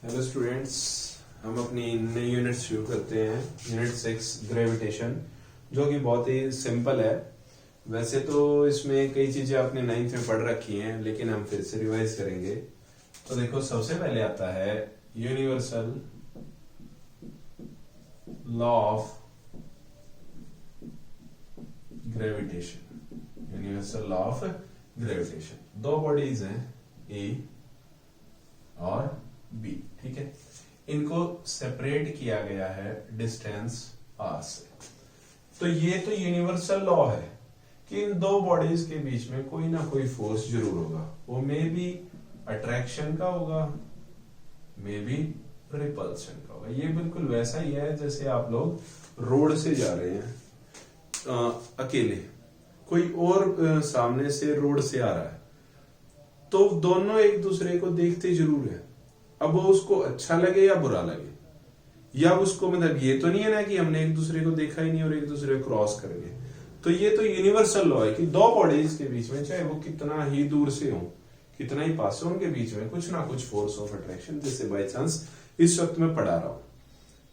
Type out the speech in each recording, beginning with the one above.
Hello students, हम अपनी नई यूनिट शुरू करते हैं। यूनिट 6 ग्रेविटेशन, जो कि बहुत ही सिंपल है। वैसे तो इसमें कई चीजें आपने 9th में पढ़ रखी हैं, लेकिन हम फिर से रिवाइज करेंगे। तो देखो, सबसे पहले आता है universal law of gravitation. Universal law of gravitation, दो बॉडीज हैं ए और बी, ठीक है। इनको सेपरेट किया गया है डिस्टेंस आर से। तो ये तो यूनिवर्सल लॉ है कि इन दो बॉडीज के बीच में कोई ना कोई फोर्स जरूर होगा। वो मे बी अट्रैक्शन का होगा, मे बी रिपल्शन का होगा। ये बिल्कुल वैसा ही है जैसे आप लोग रोड से जा रहे हैं अकेले, कोई और सामने से रोड से आ रहा है, तो दोनों एक दूसरे को देखते जरूर है। अब वो उसको अच्छा लगे या बुरा लगे, या उसको मतलब ये तो नहीं है ना कि हमने एक दूसरे को देखा ही नहीं और एक दूसरे को क्रॉस कर गए। तो ये तो यूनिवर्सल लॉ है कि दो बॉडीज के बीच में, चाहे वो कितना ही दूर से हो, कितना ही पास हो, उनके बीच में कुछ ना कुछ फोर्स ऑफ अट्रैक्शन, जैसे बाय चांस इस वक्त मैं पढ़ा रहा हूं,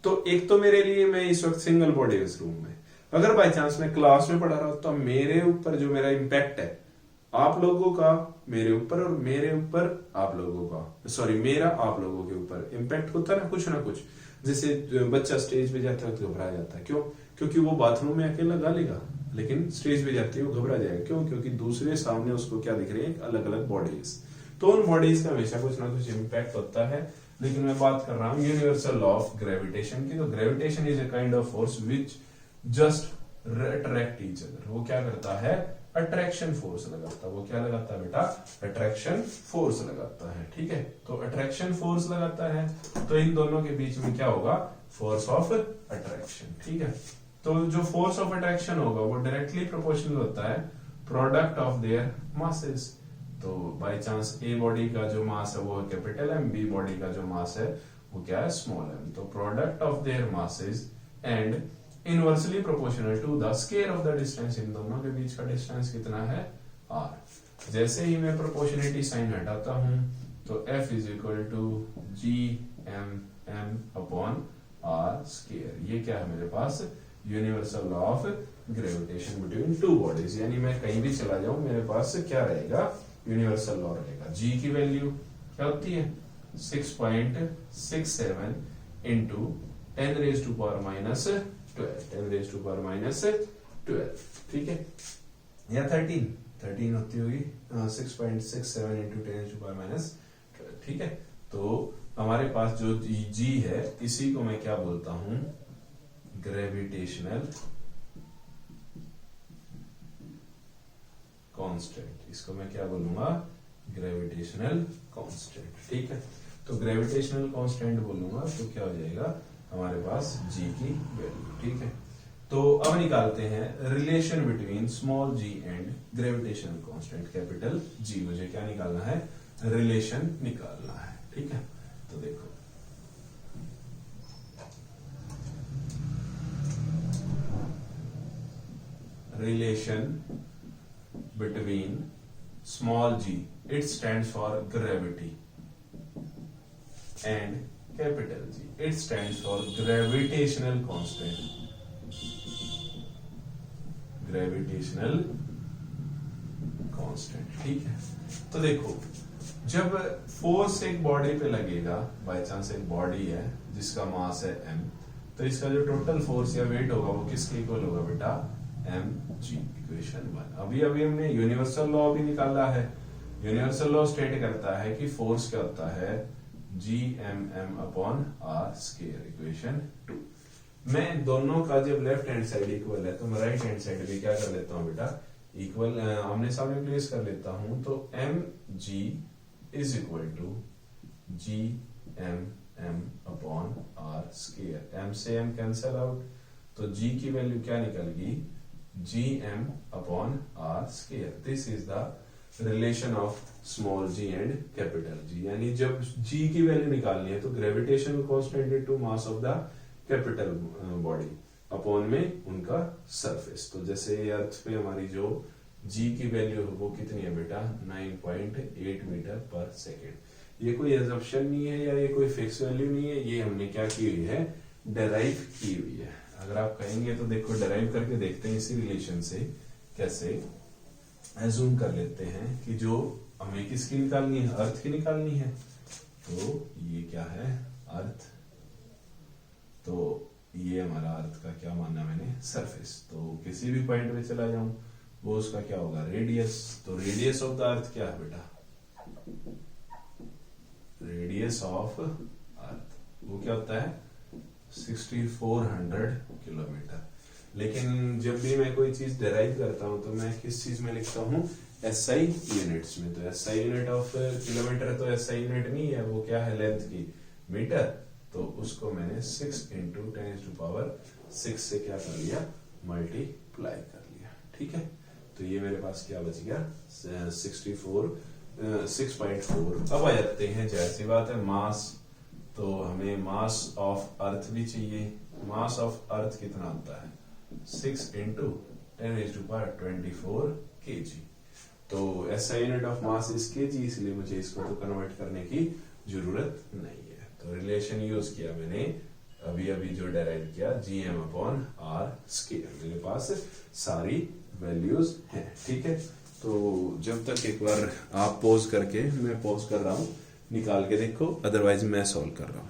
तो एक तो मेरे लिए मैं इस वक्त सिंगल बॉडी इस रूम में, अगर बाय चांस मैं क्लास में पढ़ा रहा हूं तो मेरे ऊपर जो मेरा इम्पैक्ट है आप लोगों का मेरे ऊपर, और मेरे ऊपर आप लोगों का, सॉरी मेरा आप लोगों के ऊपर इम्पैक्ट होता है ना कुछ। जैसे बच्चा स्टेज पे जाता है तो घबरा जाता है, क्यों? क्योंकि वो बाथरूम में अकेला गा लेगा, लेकिन स्टेज पे जाते ही वो घबरा जाएगा। क्यों? क्योंकि दूसरे सामने उसको क्या दिख रहे हैं, अलग अलग बॉडीज। तो उन बॉडीज का हमेशा कुछ ना कुछ इम्पैक्ट होता है। लेकिन मैं बात कर रहा हूँ यूनिवर्सल लॉ ऑफ ग्रेविटेशन की। तो gravitation is a kind of force which just attract each other. वो क्या करता है? अट्रैक्शन फोर्स लगाता है। वो क्या लगाता है बेटा? अट्रैक्शन फोर्स लगाता है, ठीक है। तो अट्रैक्शन फोर्स लगाता है, तो इन दोनों के बीच में क्या होगा? फोर्स ऑफ अट्रैक्शन, ठीक है। तो जो फोर्स ऑफ अट्रैक्शन होगा वो डायरेक्टली प्रोपोर्शनल होता है प्रोडक्ट ऑफ देयर मासेस। तो बाय चांस ए बॉडी का जो मास है वो कैपिटल एम, बी बॉडी का जो मास है वो क्या है? Small M. तो product of their masses and inversely proportional to the square of the distance. इन दोनों के बीच का डिस्टेंस कितना है? r। जैसे ही मैं प्रोपोर्शनलिटी साइन हटाता हूं तो f is equal to G M M upon R square. ये क्या है मेरे पास? Universal law of gravitation between two bodies. यानी मैं कहीं भी चला जाऊं, मेरे पास क्या रहेगा? यूनिवर्सल लॉ रहेगा। g की वैल्यू क्या होती है? 6.67 into 10 raise to power minus 10 raise to power minus 12, ठीक है, या 13 होती होगी। 6.67 into 10 raise to power minus 12, ठीक है। तो हमारे पास जो जी है, इसी को मैं क्या बोलता हूं? Gravitational constant. इसको मैं क्या बोलूंगा? ग्रेविटेशनल कांस्टेंट, ठीक है। तो ग्रेविटेशनल कांस्टेंट बोलूंगा तो क्या हो जाएगा हमारे पास? जी की वैल्यू, ठीक है। तो अब निकालते हैं relation between small G and gravitational constant capital G. मुझे क्या निकालना है? रिलेशन निकालना है, ठीक है। तो देखो, relation between small G, it stands for gravity, and capital G, it stands for gravitational constant। gravitational constant, ठीक है। तो देखो, जब फोर्स एक बॉडी पे लगेगा, बाय चांस एक बॉडी है जिसका मास है m, तो इसका जो टोटल फोर्स या वेट होगा वो किसके इक्वल होगा बेटा? mg। इक्वेशन 1। अभी हमने यूनिवर्सल लॉ भी निकाला है। यूनिवर्सल लॉ स्टेट करता है कि फोर्स क्या होता है? G M M upon R square. Equation 2। मैं दोनों का जब लेफ्ट हैंड साइड इक्वल है तो मैं राइट हैंड साइड भी क्या कर लेता हूं बेटा? इक्वल आमने सामने प्लेस कर लेता हूं। तो M G is equal to G M M upon R square. M से एम कैंसल आउट, तो जी की वैल्यू क्या निकल गई? G M upon R square. This is the relation of small G and capital G. यानी जब G की value निकालनी है तो gravitational constant to mass of the capital body upon में उनका सरफेस। तो जैसे अर्थ पे हमारी जो जी की वैल्यू है वो कितनी है बेटा? 9.8 मीटर पर सेकेंड। ये कोई एजम्पशन नहीं है या ये कोई फिक्स वैल्यू नहीं है, ये हमने क्या की हुई है, डेराइव की हुई है। अगर आप कहेंगे तो देखो डेराइव करके देखते हैं इसी रिलेशन से, कैसे एज्यूम कर लेते हैं कि जो हमें किसकी निकालनी है, अर्थ की निकालनी है। तो ये क्या है, अर्थ। तो ये हमारा अर्थ का क्या माना मैंने, सरफेस। तो किसी भी पॉइंट पे चला जाऊं वो उसका क्या होगा, रेडियस। तो रेडियस ऑफ द अर्थ क्या है बेटा, रेडियस ऑफ अर्थ वो क्या होता है, 6400 किलोमीटर। लेकिन जब भी मैं कोई चीज डेराइव करता हूं तो मैं किस चीज में लिखता हूं, एसआई यूनिट्स में। तो एसआई यूनिट ऑफ किलोमीटर तो एसआई यूनिट नहीं है, वो क्या है, लेंथ की, मीटर। तो उसको मैंने 6 इंटू 10⁻6 से क्या कर लिया, मल्टीप्लाई कर लिया। ठीक है, तो ये मेरे पास क्या बच गया, 6.4। अब आ जाते हैं, जैसी बात है, मास। तो हमें मास ऑफ अर्थ भी चाहिए। मास ऑफ अर्थ कितना होता है, 6 इंटू 10⁻24 kg। तो SI unit of mass is kg, इसलिए मुझे इसको तो कन्वर्ट करने की जरूरत नहीं है। तो रिलेशन यूज किया मैंने अभी अभी जो डेराइव किया, gm/r स्क्वायर। मेरे पास सारी वैल्यूज हैं। ठीक है, तो जब तक एक बार आप पॉज करके, मैं पॉज कर रहा हूं, निकाल के देखो, अदरवाइज मैं सॉल्व कर रहा हूं।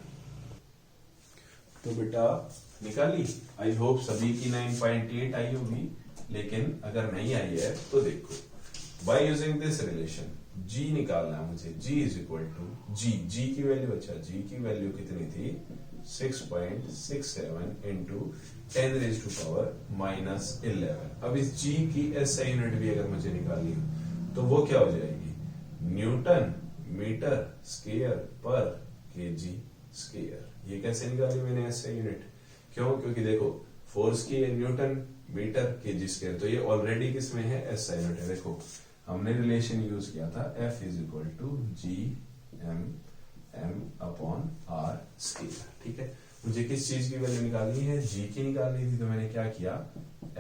तो बेटा निकाली, आई होप सभी की 9.8 आई होगी, लेकिन अगर नहीं आई है तो देखो, by using this relation g निकालना है मुझे, g is equal to g की वैल्यू, अच्छा g की वैल्यू कितनी थी, 6.67 इंटू 10⁻⁻11। अब इस g की एसआई यूनिट भी अगर मुझे निकालनी हो तो वो क्या हो जाएगी, न्यूटन मीटर स्क्वायर पर केजी स्क्वायर। ये कैसे निकाली मैंने एसआई यूनिट, क्यों, क्योंकि देखो फोर्स की है न्यूटन मीटर केजी स्क्वायर, तो ये ऑलरेडी किसमें है, एसआई यूनिट है। देखो हमने रिलेशन यूज किया था, F is equal to G M upon R square. ठीक है, मुझे किस चीज की वैल्यू निकालनी है, g की निकालनी थी, तो मैंने क्या किया,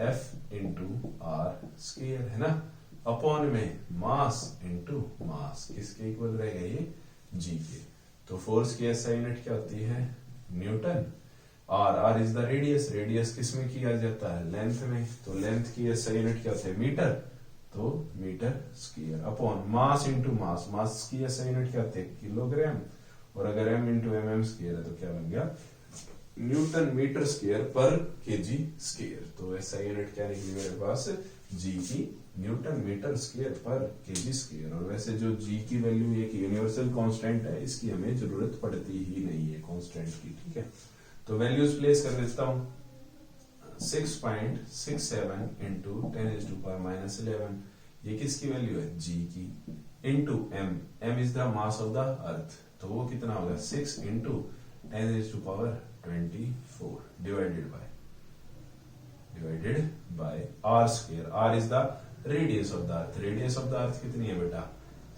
F इंटू आर स्क्वायर है ना, अपॉन में मास इंटू मास, किसके इक्वल रहेगा ये, g के। तो फोर्स की एसआई यूनिट क्या होती है, newton. R is the radius, radius किस में किया जाता है, लेंथ में। तो लेंथ की एसआई यूनिट क्या होती है, मीटर। तो metre square upon mass into mass, mass की एसआई यूनिट क्या होती है, किलोग्राम। और अगर m इंटू mm स्क्वायर है तो क्या बन गया, न्यूटन मीटर स्क्वायर पर केजी स्क्वायर। तो एसआई यूनिट क्या निकली मेरे पास, g की न्यूटन मीटर स्क्वायर पर केजी स्क्वायर। और वैसे जो g की वैल्यू एक यूनिवर्सल कांस्टेंट है, इसकी हमें जरूरत पड़ती ही नहीं है कांस्टेंट की। ठीक है, तो वैल्यूज प्लेस कर देता हूं, 6.67 इंटू 10⁻⁻11, ये किसकी वैल्यू है, g की, into m is the mass of the earth. तो वो कितना होगा, 6 into 10⁻24 divided by R square. R is the radius of the earth, radius of the earth कितनी है बेटा,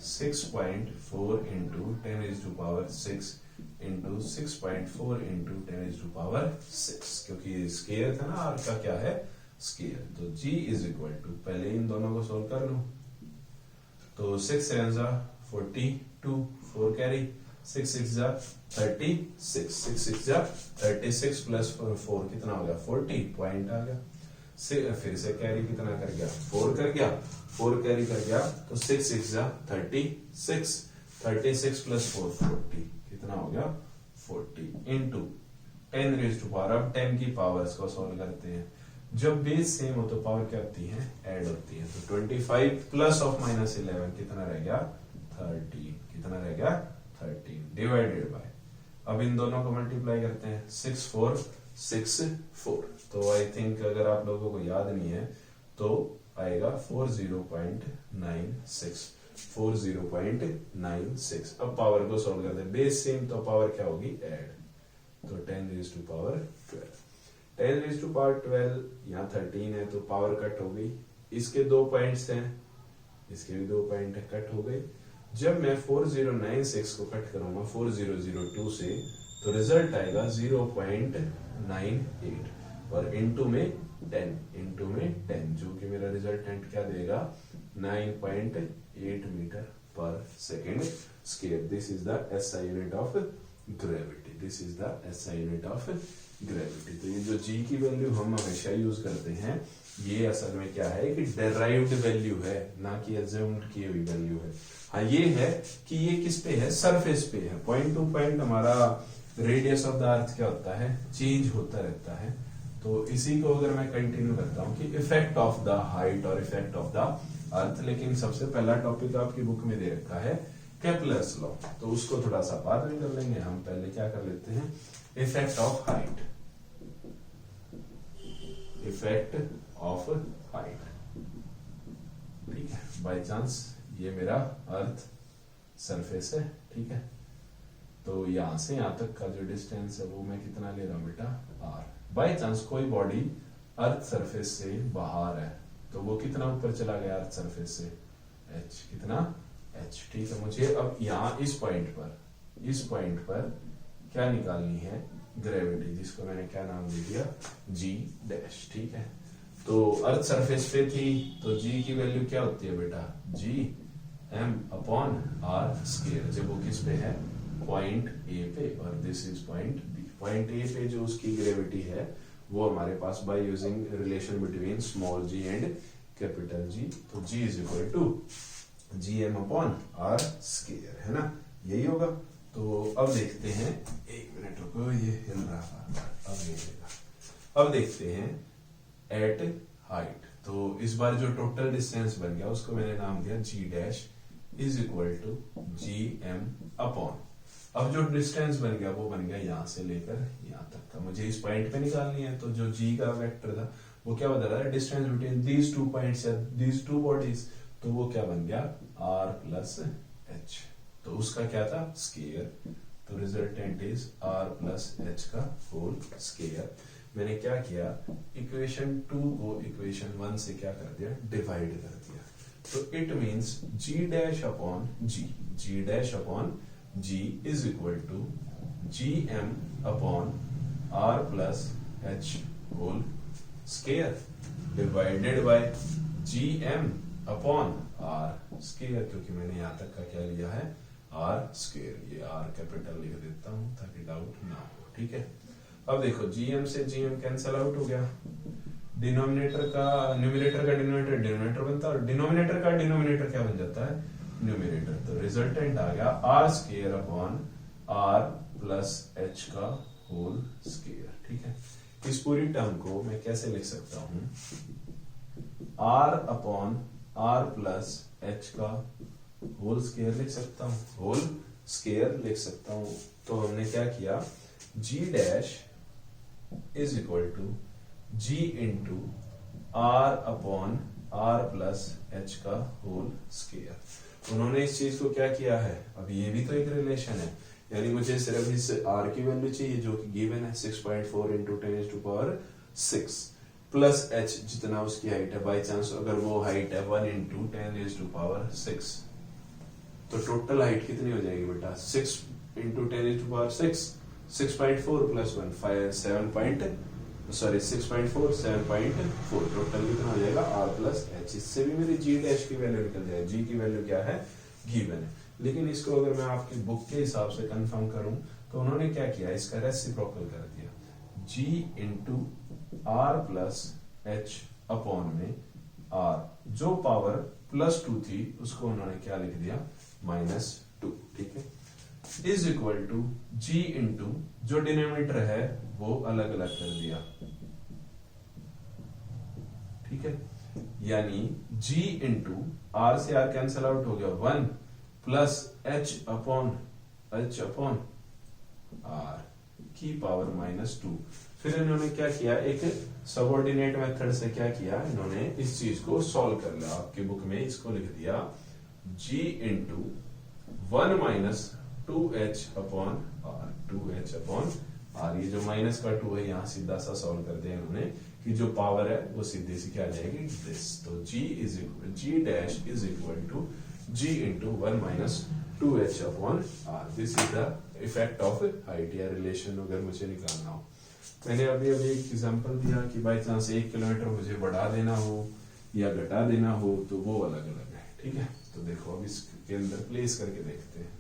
6.4 इंटू 10⁻6 इंटू 6.4 इंटू 10⁻6, क्योंकि स्क्वायर था ना, आर का क्या है, स्क्वायर। तो g इज इक्वल टू, पहले इन दोनों को सोल्व कर लो। तो 6 7 42, 4 कैरी, 6 6 36, 6 6 36 प्लस 4 कितना हो गया, 40 पॉइंट आ गया। फिर से कैरी कितना कर गया, 4 कर गया, 4 कैरी कर गया, तो 6 6 36, 36 प्लस 4 40, कितना हो गया, 40 इंटू 10⁻, अब 10 की पावर्स को सॉल्व करते हैं। जब बेस सेम हो तो पावर क्या होती है, ऐड होती है। तो 25 प्लस ऑफ -11 कितना रह गया, 13, कितना रह गया, 13 डिवाइडेड बाय, अब इन दोनों को मल्टीप्लाई करते हैं, 6 4 6 4। तो आई थिंक अगर आप लोगों को याद नहीं है तो आएगा 40.96, 40.96। अब पावर को सॉल्व करते हैं, बेस सेम तो पावर क्या होगी, ऐड। तो 10⁻12, 10⁻12, यहाँ 13 है तो पावर कट हो गई। इसके 2 पॉइंट्स हैं, इसके भी 2 पॉइंट कट हो गए। जब मैं 4096 को कट करूंगा 4002 से, तो रिजल्ट आएगा 0.98 और इनटू में 10, जो कि मेरा रिजल्टेंट क्या देगा, 9.8 मीटर पर second square. This is the SI unit of gravity, this is the SI unit of gravity. तो ये जो जी की वैल्यू हम हमेशा यूज करते हैं, ये असल में क्या है कि डेराइव्ड वैल्यू है, ना कि अज्यूम्ड की हुई वैल्यू है। हाँ ये है कि ये किस पे है, सरफेस पे है। पॉइंट टू पॉइंट हमारा रेडियस ऑफ द अर्थ क्या होता है, चेंज होता रहता है। तो इसी को अगर मैं कंटिन्यू करता हूँ कि इफेक्ट ऑफ द हाइट और इफेक्ट ऑफ द अर्थ, लेकिन सबसे पहला टॉपिक आपकी बुक में दे रखा है केपलर्स लॉ, तो उसको थोड़ा सा बाद में कर लेंगे। हम पहले क्या कर लेते हैं, effect of height, effect of height. ठीक है, बाय चांस ये मेरा अर्थ सरफेस है, ठीक है, तो यहां से यहां तक का जो डिस्टेंस है वो मैं कितना ले रहा हूं बेटा, आर। बाय चांस कोई बॉडी अर्थ सरफेस से बाहर है, तो वो कितना ऊपर चला गया अर्थ सरफेस से, एच, कितना, एच। ठीक है, मुझे अब यहाँ इस पॉइंट पर क्या निकालनी है, ग्रेविटी, जिसको मैंने क्या नाम दे दिया, जी डैश। ठीक है, तो अर्थ सरफेस पे थी, तो जी की वैल्यू क्या होती है बेटा, G M upon R square. जब वो किस पे है, पॉइंट ए पे, और this is point B. Point A पे जो उसकी ग्रेविटी है वो हमारे पास by using relation between small G and capital G, तो G is equal to G M upon R square, है ना, यही होगा। तो अब देखते हैं, एक मिनट रुको, ये हिल रहा है, अब नहीं हिलेगा। अब देखते हैं एट हाइट, तो इस बार जो टोटल डिस्टेंस बन गया उसको मैंने नाम दिया G dash is equal to G M upon, अब जो डिस्टेंस बन गया वो बन गया यहां से लेकर यहां तक का, मुझे इस पॉइंट पे निकालनी है। तो जो जी का वेक्टर था वो क्या बता रहा है, distance between these two points या दीज टू बॉडीज, तो वो क्या बन गया, आर प्लस एच, तो उसका क्या था, स्क्वायर। तो resultant is R plus H का होल स्क्वायर। मैंने क्या किया, इक्वेशन 2 को इक्वेशन 1 से क्या कर दिया, डिवाइड कर दिया। तो it means G dash upon G, G dash upon G is equal to G M upon R plus H whole square divided by G M upon R square, क्योंकि मैंने यहां तक का क्या लिया है, आर स्क्वायर। ये आर कैपिटल लिख देता हूं ताकि डाउट ना हो। ठीक है, अब देखो जीएम से जीएम कैंसिल आउट हो गया, डिनोमिनेटर का न्यूमरेटर का डिनोमिनेटर बनता है, और डिनोमिनेटर का डिनोमिनेटर क्या बन जाता है, न्यूमरेटर। तो रिजल्टेंट आ गया R square upon R plus H का होल स्क्वायर। ठीक है, इस पूरी टर्म को मैं कैसे लिख सकता हूं, R upon R plus H का होल स्क्वायर लिख सकता हूं, होल स्क्वायर लिख सकता हूं। तो हमने क्या किया, G dash is equal to G into R upon R plus H का होल स्क्वायर। उन्होंने इस चीज को क्या किया है, अब ये भी तो एक रिलेशन है, यानी मुझे सिर्फ इस आर की वैल्यू चाहिए जो कि गिवन है 6.4 इंटू 10⁻6 प्लस एच जितना उसकी हाइट है। बाई चांस अगर वो हाइट है 1 इंटू 10⁻6, तो टोटल हाइट कितनी हो जाएगी बेटा, 6 इंटू 10⁻6, 6.4 प्लस 1 6.4 7.4, टोटल कितना हो जाएगा आर प्लस एच। इससे भी मेरी जी डैश की वैल्यू निकल जाएगी, जी की वैल्यू क्या है, गिवन है। लेकिन इसको अगर मैं आपकी बुक के हिसाब से कंफर्म करूं तो उन्होंने क्या किया, इसका रेसिप्रोकल कर दिया, G into R plus H upon में आर, जो पावर +2 थी उसको उन्होंने क्या लिख दिया, -2। ठीक है, is equal to G into जो डिनोमिनेटर है वो अलग अलग कर दिया। ठीक है, यानी g इंटू आर से आर कैंसल आउट हो गया, 1 प्लस h अपॉन आर की पावर -2। फिर इन्होंने क्या किया, एक सबऑर्डिनेट मेथड से क्या किया, इन्होंने इस चीज को सॉल्व कर लिया। आपकी बुक में इसको लिख दिया g into 1 minus 2h upon R, 2h upon R. ये जो माइनस का 2 है यहाँ सीधा सा सॉल्व कर दिया इन्होंने कि जो पावर है वो सीधे सी क्या आ जाएगी, दिस। तो g dash is equal to g into 1 minus 2h upon R. This is the effect of height या रिलेशन अगर मुझे निकालना हो। मैंने अभी एक एग्जांपल दिया कि बाई चांस 1 किलोमीटर मुझे बढ़ा देना हो या घटा देना हो तो वो अलग अलग है। ठीक है, तो देखो अब इसके अंदर प्लेस करके देखते हैं।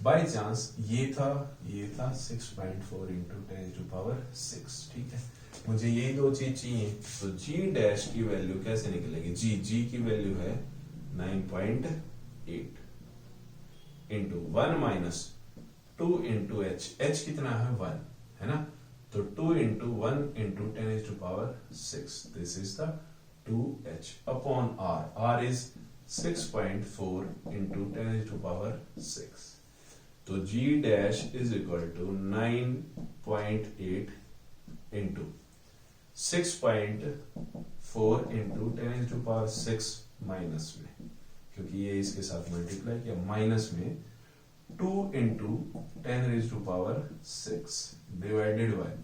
बाय चांस ये था 6.4 इंटू 10⁻6, ठीक है। मुझे यही दो चीज चाहिए, तो जी डैश की वैल्यू कैसे निकलेगी, जी की वैल्यू है 9.8 इंटू 1 माइनस 2 इंटू एच कितना है 1, है ना, तो 2 into 1 into 10⁻6, this is the 2h upon r is 6.4 into 10⁻6, तो g dash is equal to 9.8 into 6.4 into 10⁻6 minus में, क्योंकि ये इसके साथ मल्टीप्लाई किया, माइनस में 2 into 10⁻6 divided by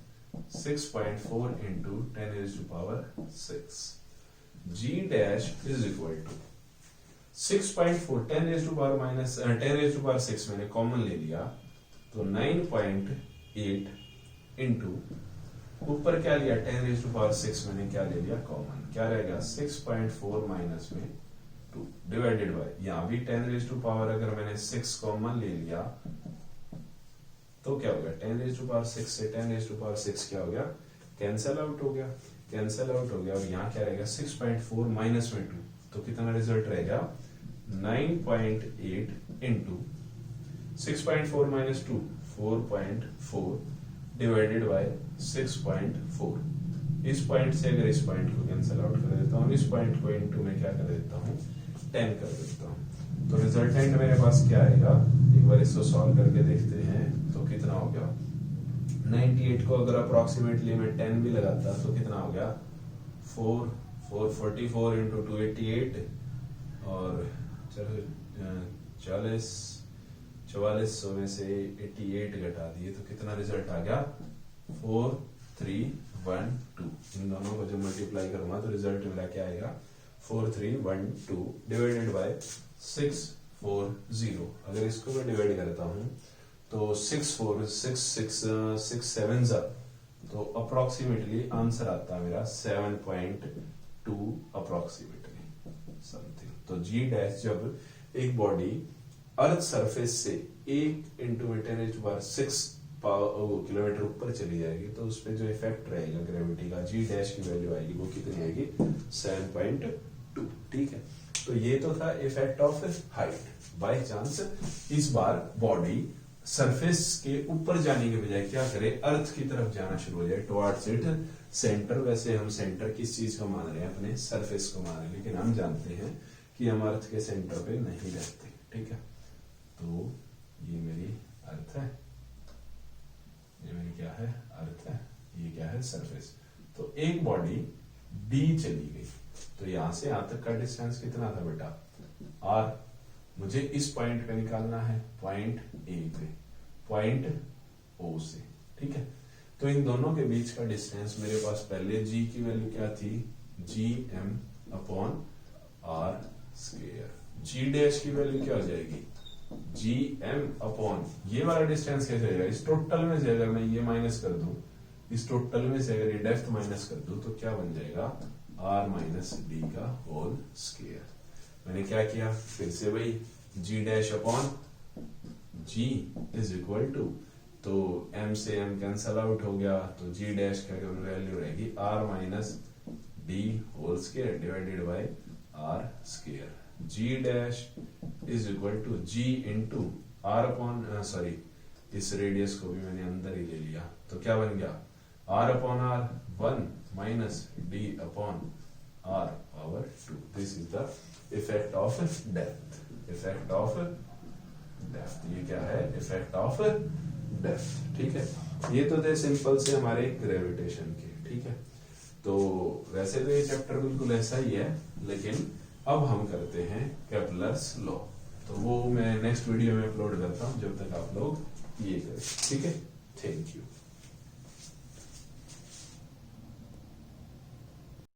6.4 into 10⁻6, g dash is equal to 6.4 10⁻6 मैंने कॉमन ले लिया, तो 9.8 इंटू ऊपर क्या लिया 10⁻6 मैंने क्या ले लिया कॉमन, क्या रहेगा 6.4 माइनस में 2 डिवाइडेड बाय, यहां भी 10⁻, अगर मैंने 6 कॉमन ले लिया तो क्या हो गया 10⁻6 से 10⁻6 क्या हो गया, कैंसल आउट हो गया, और यहाँ क्या रहेगा 6.4 माइनस में 2, तो कितना रिजल्ट रहेगा 9.8 इंटू 6.4 माइनस 2 4.4 डिवाइडेड बाय 6.4, इस पॉइंट से अगर इस पॉइंट को कैंसल आउट कर देता हूँ, इस पॉइंट को इनटू में क्या कर देता हूँ 10 कर देता हूँ, तो रिजल्टेंट मेरे पास क्या आएगा, एक बार इसको सॉल्व करके देखते हैं, तो कितना हो गया 98 को अगर अप्रोक्सीमेटली मैं 10 भी लगाता तो कितना हो गया 444 इंटू 288, और 4400 में से 88 घटा दिए तो कितना रिजल्ट आ गया 4312, इन दोनों को जब मल्टीप्लाई करूंगा तो रिजल्ट मेरा क्या आएगा 4312 डिवाइडेड बाय 640, अगर इसको मैं डिवाइड करता हूं तो 6 7 तो अप्रोक्सीमेटली आंसर आता है मेरा 7.2 अप्रोक्सीमेटली समथिंग। तो जी डैश जब एक बॉडी अर्थ सरफेस से 1 इंटू 10⁻6 किलोमीटर ऊपर चली जाएगी तो उस पर जो इफेक्ट रहेगा ग्रेविटी का, जी डैश की वैल्यू आएगी, वो कितनी आएगी 7.2, ठीक है। तो ये तो था effect of height. By chance इस बार बॉडी सरफेस के ऊपर जाने के बजाय क्या करे, अर्थ की तरफ जाना शुरू हो जाए, टुवर्ड्स इट सेंटर। वैसे हम सेंटर किस चीज को मान रहे हैं, अपने सरफेस को मान रहे हैं, लेकिन हम जानते हैं कि हम अर्थ के सेंटर पे नहीं रहते, ठीक है। तो ये मेरी अर्थ है, ये मेरी क्या है अर्थ है, ये क्या है सरफेस। तो एक बॉडी डी चली गई, तो यहां से यहां तक का डिस्टेंस कितना था बेटा r, मुझे इस पॉइंट पे निकालना है, पॉइंट ए पे, पॉइंट ओ से, ठीक है। तो इन दोनों के बीच का डिस्टेंस मेरे पास पहले g की वैल्यू क्या थी, gm upon r square, g dash की वैल्यू क्या हो जाएगी gm अपॉन ये वाला डिस्टेंस कैसे जाएगा, इस टोटल में से अगर मैं ये माइनस कर दूं, इस टोटल में से अगर ये डेप्थ माइनस कर दूं तो क्या बन जाएगा r माइनस डी का होल स्क्वायर। मैंने क्या किया, फिर से वही g dash upon g is equal to, तो m से m कैंसल आउट हो गया, तो g डैश का वैल्यू रहेगी r minus D whole square divided by r square. g dash is equal to g into r upon sorry इस radius को भी मैंने अंदर ही ले लिया, तो क्या बन गया r upon r 1 minus d upon r power 2। This is the effect of depth, effect of depth, ये क्या है इफेक्ट ऑफ डेप्थ, ठीक है। ये तो थे सिंपल से हमारे ग्रेविटेशन के, ठीक है। तो वैसे तो ये चैप्टर बिल्कुल ऐसा ही है, लेकिन अब हम करते हैं केपलर्स लॉ, तो वो मैं नेक्स्ट वीडियो में अपलोड करता हूं, जब तक आप लोग ये करें, ठीक है। Thank you.